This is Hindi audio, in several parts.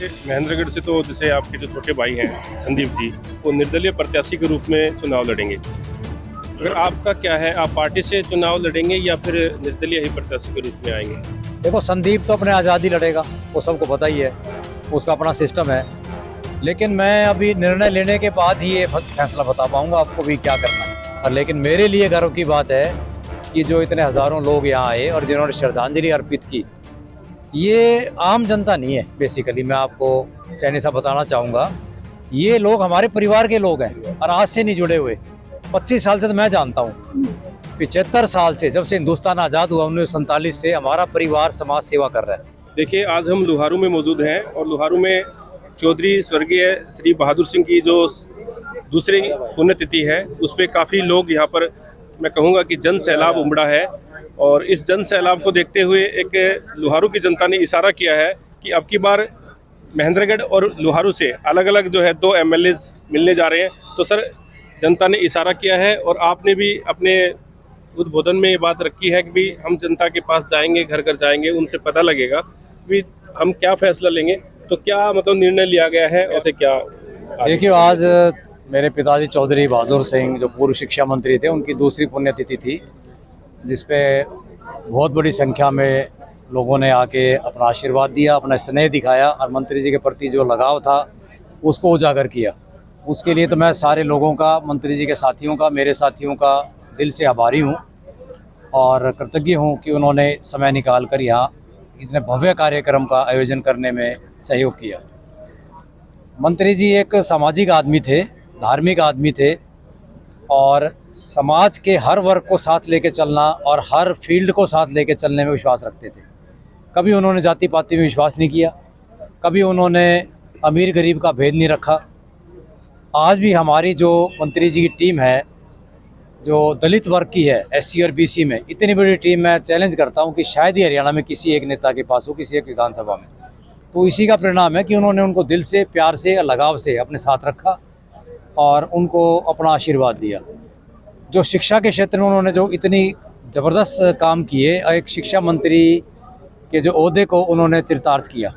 महेंद्रगढ़ से तो जैसे आपके जो छोटे भाई हैं संदीप जी, वो निर्दलीय प्रत्याशी के रूप में चुनाव लड़ेंगे। अगर आपका क्या है, आप पार्टी से चुनाव लड़ेंगे या फिर निर्दलीय ही प्रत्याशी के रूप में आएंगे? देखो, संदीप तो अपने आज़ादी लड़ेगा, वो सबको पता ही है, उसका अपना सिस्टम है। लेकिन मैं अभी निर्णय लेने के बाद ही ये फैसला बता पाऊंगा आपको भी क्या करना है। और लेकिन मेरे लिए गर्व की बात है कि जो इतने हज़ारों लोग यहाँ आए और जिन्होंने श्रद्धांजलि अर्पित की, ये आम जनता नहीं है। बेसिकली मैं आपको सैनी साहब बताना चाहूँगा, ये लोग हमारे परिवार के लोग हैं और आज से नहीं जुड़े हुए। 25 साल से तो मैं जानता हूँ, 75 साल से, जब से हिंदुस्तान आज़ाद हुआ 1947 से हमारा परिवार समाज सेवा कर रहा है। देखिए, आज हम लुहारू में मौजूद हैं और लुहारू में चौधरी स्वर्गीय श्री बहादुर सिंह की जो दूसरी पुण्यतिथि है, उस पर काफ़ी लोग यहाँ पर, मैं कहूँगा कि जन सैलाब उमड़ा है। और इस जन सैलाब को देखते हुए एक लुहारू की जनता ने इशारा किया है कि अब की बार महेंद्रगढ़ और लुहारू से अलग अलग जो है 2 MLAs मिलने जा रहे हैं। तो सर, जनता ने इशारा किया है और आपने भी अपने उद्बोधन में ये बात रखी है कि भी हम जनता के पास जाएंगे, घर घर जाएंगे, उनसे पता लगेगा कि हम क्या फैसला लेंगे। तो क्या मतलब निर्णय लिया गया है, ऐसे क्या? देखिए, आज मेरे पिताजी चौधरी बहादुर सिंह जो पूर्व शिक्षा मंत्री थे, उनकी दूसरी पुण्यतिथि थी, जिसपे बहुत बड़ी संख्या में लोगों ने आके अपना आशीर्वाद दिया, अपना स्नेह दिखाया और मंत्री जी के प्रति जो लगाव था उसको उजागर किया। उसके लिए तो मैं सारे लोगों का, मंत्री जी के साथियों का, मेरे साथियों का दिल से आभारी हूँ और कृतज्ञ हूँ कि उन्होंने समय निकाल कर यहाँ इतने भव्य कार्यक्रम का आयोजन करने में सहयोग किया। मंत्री जी एक सामाजिक आदमी थे, धार्मिक आदमी थे और समाज के हर वर्ग को साथ लेके चलना और हर फील्ड को साथ लेके चलने में विश्वास रखते थे। कभी उन्होंने जाति पाति में विश्वास नहीं किया, कभी उन्होंने अमीर गरीब का भेद नहीं रखा। आज भी हमारी जो मंत्री जी की टीम है, जो दलित वर्ग की है, SC और BC में, इतनी बड़ी टीम, मैं चैलेंज करता हूँ कि शायद ही हरियाणा में किसी एक नेता के पास हो, किसी एक विधानसभा में। तो इसी का परिणाम है कि उन्होंने उनको दिल से, प्यार से, लगाव से अपने साथ रखा और उनको अपना आशीर्वाद दिया। जो शिक्षा के क्षेत्र में उन्होंने जो इतनी ज़बरदस्त काम किए, एक शिक्षा मंत्री के जो ओहदे को उन्होंने चरितार्थ किया,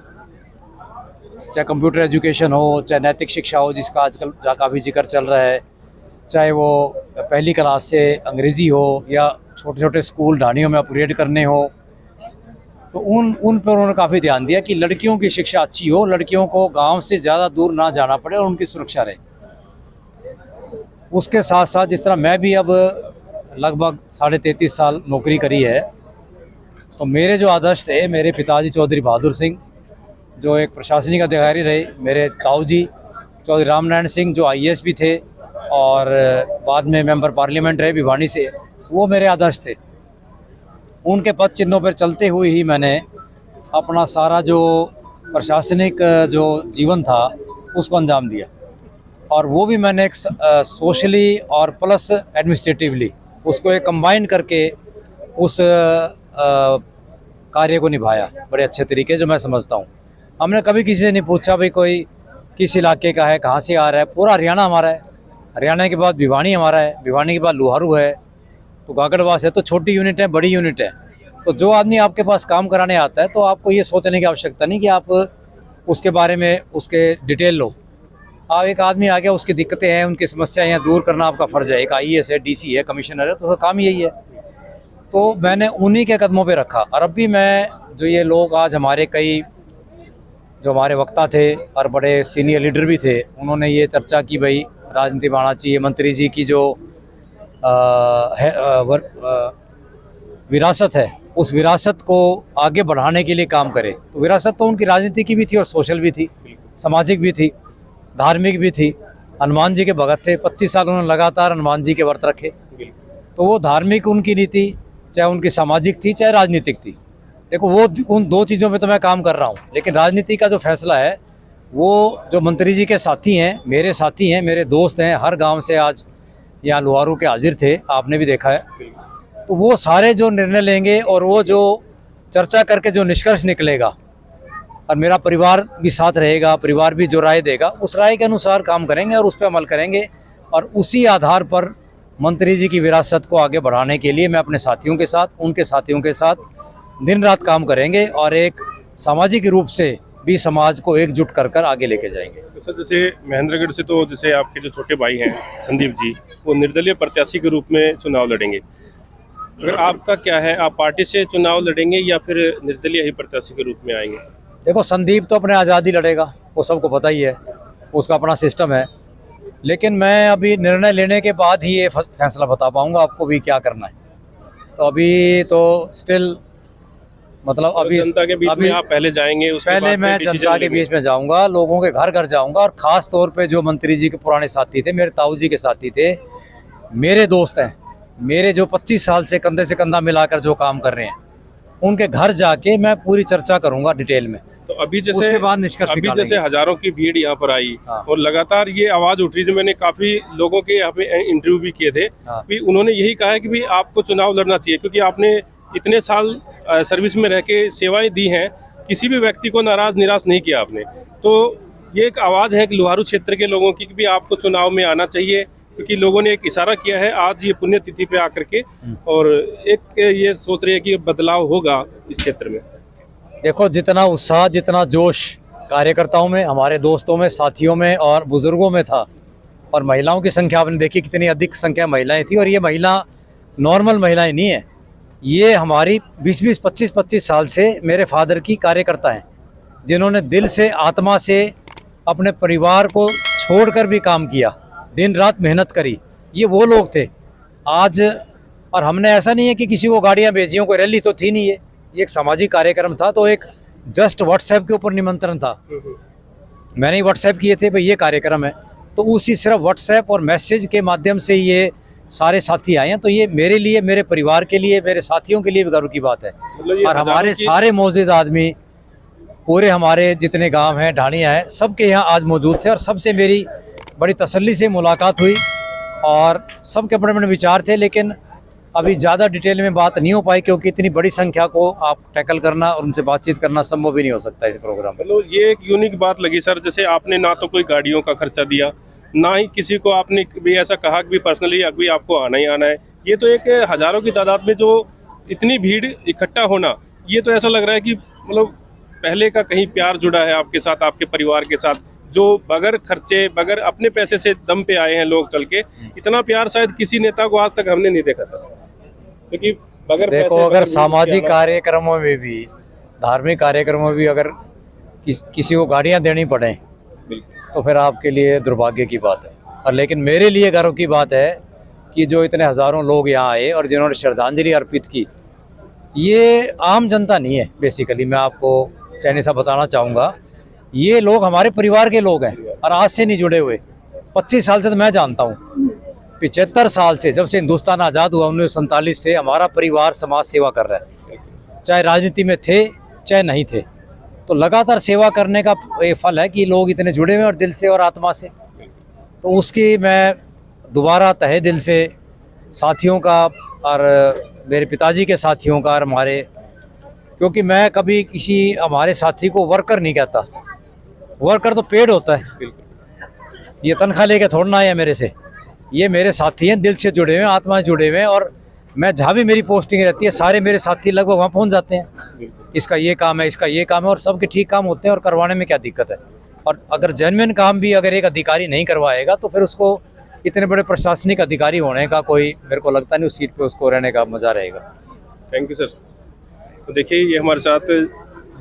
चाहे कंप्यूटर एजुकेशन हो, चाहे नैतिक शिक्षा हो जिसका आजकल काफ़ी जिक्र चल रहा है, चाहे वो पहली क्लास से अंग्रेज़ी हो या छोटे छोटे स्कूल ढाणियों में अपग्रेड करने हो, तो उन पर उन्होंने काफ़ी ध्यान दिया कि लड़कियों की शिक्षा अच्छी हो, लड़कियों को गांव से ज़्यादा दूर ना जाना पड़े और उनकी सुरक्षा रहे। उसके साथ साथ जिस तरह मैं भी अब लगभग 33.5 साल नौकरी करी है, तो मेरे जो आदर्श थे, मेरे पिताजी चौधरी बहादुर सिंह जो एक प्रशासनिक अधिकारी रहे, मेरे ताऊ जी चौधरी रामनारायण सिंह जो IAS भी थे और बाद में मेंबर पार्लियामेंट रहे भिवानी से, वो मेरे आदर्श थे। उनके पद चिन्हों पर चलते हुए ही मैंने अपना सारा जो प्रशासनिक जो जीवन था उसको अंजाम दिया और वो भी मैंने एक सोशली और प्लस एडमिनिस्ट्रेटिवली उसको एक कंबाइन करके उस कार्य को निभाया बड़े अच्छे तरीके, जो मैं समझता हूँ। हमने कभी किसी से नहीं पूछा भाई कोई किस इलाके का है, कहाँ से आ रहा है। पूरा हरियाणा हमारा है, हरियाणा के बाद भिवानी हमारा है, भिवानी के बाद लुहारू है, तो गागड़वास है। तो छोटी यूनिट है, बड़ी यूनिट है। तो जो आदमी आपके पास काम कराने आता है, तो आपको ये सोचने की आवश्यकता नहीं कि आप उसके बारे में उसके डिटेल लो। आप एक आदमी आ गया, उसकी दिक्कतें हैं, उनकी समस्याएं हैं, दूर करना आपका फ़र्ज़ है। एक IAS है, DC है, कमिश्नर है, तो उसका काम यही है। तो मैंने उन्हीं के कदमों पे रखा। और अब भी मैं, जो ये लोग आज हमारे कई जो हमारे वक्ता थे और बड़े सीनियर लीडर भी थे, उन्होंने ये चर्चा की भाई राजनीति में आना चाहिए। मंत्री जी की जो विरासत है, उस विरासत को आगे बढ़ाने के लिए काम करे। तो विरासत तो उनकी राजनीति की भी थी और सोशल भी थी, सामाजिक भी थी, धार्मिक भी थी। हनुमान जी के भगत थे, 25 साल उन्होंने लगातार हनुमान जी के व्रत रखे। तो वो धार्मिक उनकी नीति, चाहे उनकी सामाजिक थी, चाहे राजनीतिक थी। देखो, वो उन 2 चीज़ों में तो मैं काम कर रहा हूँ, लेकिन राजनीति का जो फैसला है, वो जो मंत्री जी के साथी हैं, मेरे दोस्त हैं, हर गाँव से आज यहाँ लुहारू के हाजिर थे, आपने भी देखा है। तो वो सारे जो निर्णय लेंगे और वो जो चर्चा करके जो निष्कर्ष निकलेगा, और मेरा परिवार भी साथ रहेगा, परिवार भी जो राय देगा, उस राय के अनुसार काम करेंगे और उस पर अमल करेंगे। और उसी आधार पर मंत्री जी की विरासत को आगे बढ़ाने के लिए मैं अपने साथियों के साथ, उनके साथियों के साथ दिन रात काम करेंगे और एक सामाजिक रूप से भी समाज को एकजुट कर कर आगे लेके जाएंगे। तो सर, जैसे महेंद्रगढ़ से तो जैसे आपके जो छोटे भाई हैं संदीप जी, वो निर्दलीय प्रत्याशी के रूप में चुनाव लड़ेंगे। अगर आपका क्या है, आप पार्टी से चुनाव लड़ेंगे या फिर निर्दलीय ही प्रत्याशी के रूप में आएंगे? देखो, संदीप तो अपने आज़ादी लड़ेगा, वो सबको पता ही है, उसका अपना सिस्टम है। लेकिन मैं अभी निर्णय लेने के बाद ही ये फैसला बता पाऊंगा आपको भी क्या करना है। तो अभी तो स्टिल मतलब अभी जनता के बीच में आप पहले जाएंगे, उसके पहले बाद मैं डिसीजन जनता के लेंगे। बीच में जाऊंगा, लोगों के घर घर जाऊंगा, और ख़ास तौर पे जो मंत्री जी के पुराने साथी थे, मेरे ताऊ जी के साथी थे, मेरे दोस्त हैं, मेरे जो 25 साल से कंधे से कंधा मिलाकर जो काम कर रहे हैं, उनके घर जाके मैं पूरी चर्चा करूंगा डिटेल में। तो अभी जैसे उसके बाद निष्कर्ष अभी निकालेंगे। जैसे हजारों की भीड़ यहाँ पर आई हाँ। और लगातार ये आवाज उठ रही थी, मैंने काफी लोगों के यहाँ पे इंटरव्यू भी किए थे, हाँ। भी उन्होंने यही कहा है कि भी आपको चुनाव लड़ना चाहिए, क्योंकि आपने इतने साल सर्विस में रह के सेवाएं दी हैं, किसी भी व्यक्ति को नाराज निराश नहीं किया आपने। तो ये एक आवाज़ है कि लोहारू क्षेत्र के लोगों की कि भी आपको चुनाव में आना चाहिए, क्योंकि लोगों ने एक इशारा किया है आज ये पुण्यतिथि पे आकर के, और एक ये सोच रहे हैं कि बदलाव होगा इस क्षेत्र में। देखो, जितना उत्साह, जितना जोश कार्यकर्ताओं में, हमारे दोस्तों में, साथियों में और बुजुर्गों में था, और महिलाओं की संख्या आपने देखी कितनी अधिक संख्या महिलाएं थी, और ये महिला नॉर्मल महिलाएं नहीं है, ये हमारी 20-20, 25-25 साल से मेरे फादर की कार्यकर्ता हैं, जिन्होंने दिल से, आत्मा से अपने परिवार को छोड़कर भी काम किया, दिन रात मेहनत करी। ये वो लोग थे आज। और हमने ऐसा नहीं है कि किसी को गाड़ियां भेजी, कोई रैली तो थी नहीं, ये एक सामाजिक कार्यक्रम था, तो एक जस्ट व्हाट्सएप के ऊपर निमंत्रण था, मैंने ही व्हाट्सएप किए थे भाई ये कार्यक्रम है, तो उसी सिर्फ व्हाट्सएप और मैसेज के माध्यम से ये सारे साथी आए हैं। तो ये मेरे लिए, मेरे परिवार के लिए, मेरे साथियों के लिए भी गर्व की बात है। मतलब और हमारे सारे मौजूद आदमी, पूरे हमारे जितने गांव हैं, ढाणियाँ हैं, सबके यहाँ आज मौजूद थे, और सबसे मेरी बड़ी तसल्ली से मुलाकात हुई, और सबके अपने अपने विचार थे। लेकिन अभी ज़्यादा डिटेल में बात नहीं हो पाई, क्योंकि इतनी बड़ी संख्या को आप टैकल करना और उनसे बातचीत करना संभव भी नहीं हो सकता इस प्रोग्राम में। मतलब ये एक यूनिक बात लगी सर, जैसे आपने ना तो कोई गाड़ियों का खर्चा दिया, ना ही किसी को आपने भी ऐसा कहा कि भी पर्सनली अभी आपको आना ही आना है। ये तो एक हजारों की तादाद में जो इतनी भीड़ इकट्ठा होना, ये तो ऐसा लग रहा है कि मतलब पहले का कहीं प्यार जुड़ा है आपके साथ, आपके परिवार के साथ, जो बगैर खर्चे, बगैर अपने पैसे से दम पे आए हैं लोग चल के। इतना प्यार शायद किसी नेता को आज तक हमने नहीं देखा सर, क्योंकि बगैर देखो, अगर सामाजिक कार्यक्रमों में भी, धार्मिक कार्यक्रमों में भी अगर किसी को गाड़ियां देनी पड़े, तो फिर आपके लिए दुर्भाग्य की बात है। और लेकिन मेरे लिए गर्व की बात है कि जो इतने हज़ारों लोग यहाँ आए और जिन्होंने श्रद्धांजलि अर्पित की, ये आम जनता नहीं है। बेसिकली मैं आपको सैनी साहब बताना चाहूँगा, ये लोग हमारे परिवार के लोग हैं, और आज से नहीं जुड़े हुए। 25 साल से तो मैं जानता हूँ, 75 साल से, जब से हिंदुस्तान आज़ाद हुआ 1947 से, हमारा परिवार समाज सेवा कर रहा है, चाहे राजनीति में थे चाहे नहीं थे। तो लगातार सेवा करने का ये फल है कि लोग इतने जुड़े हुए और दिल से और आत्मा से। तो उसकी मैं दोबारा तहे दिल से साथियों का और मेरे पिताजी के साथियों का और हमारे, क्योंकि मैं कभी किसी हमारे साथी को वर्कर नहीं कहता, वर्कर तो पेड होता है, ये तनख्वाह लेके थोड़ा ना आया मेरे से, ये मेरे साथी हैं, दिल से जुड़े हुए हैं, आत्मा से जुड़े हुए हैं। और मैं जहाँ भी मेरी पोस्टिंग रहती है, सारे मेरे साथी लगभग वहाँ पहुँच जाते हैं, इसका ये काम है, इसका ये काम है, और सबके ठीक काम होते हैं, और करवाने में क्या दिक्कत है। और अगर जेन्युइन काम भी अगर एक अधिकारी नहीं करवाएगा, तो फिर उसको इतने बड़े प्रशासनिक अधिकारी होने का कोई, मेरे को लगता नहीं उस सीट पे उसको रहने का मज़ा रहेगा। Thank you sir. तो देखिए, ये हमारे साथ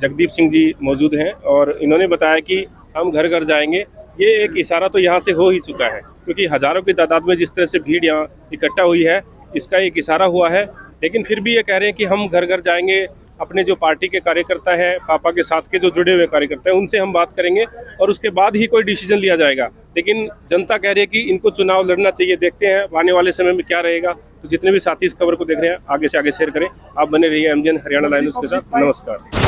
जगदीप सिंह जी मौजूद हैं, और इन्होंने बताया कि हम घर घर जाएंगे। ये एक इशारा तो यहाँ से हो ही चुका है, क्योंकि हज़ारों की तादाद में जिस तरह से भीड़ यहाँ इकट्ठा हुई है, इसका एक इशारा हुआ है। लेकिन फिर भी ये कह रहे हैं कि हम घर घर जाएंगे, अपने जो पार्टी के कार्यकर्ता हैं, पापा के साथ के जो जुड़े हुए कार्यकर्ता हैं, उनसे हम बात करेंगे, और उसके बाद ही कोई डिसीजन लिया जाएगा। लेकिन जनता कह रही है कि इनको चुनाव लड़ना चाहिए। देखते हैं आने वाले समय में क्या रहेगा। तो जितने भी साथी इस खबर को देख रहे हैं, आगे से आगे शेयर करें। आप बने रहिए एमजीएन हरियाणा लाइव न्यूज़ के साथ। नमस्कार।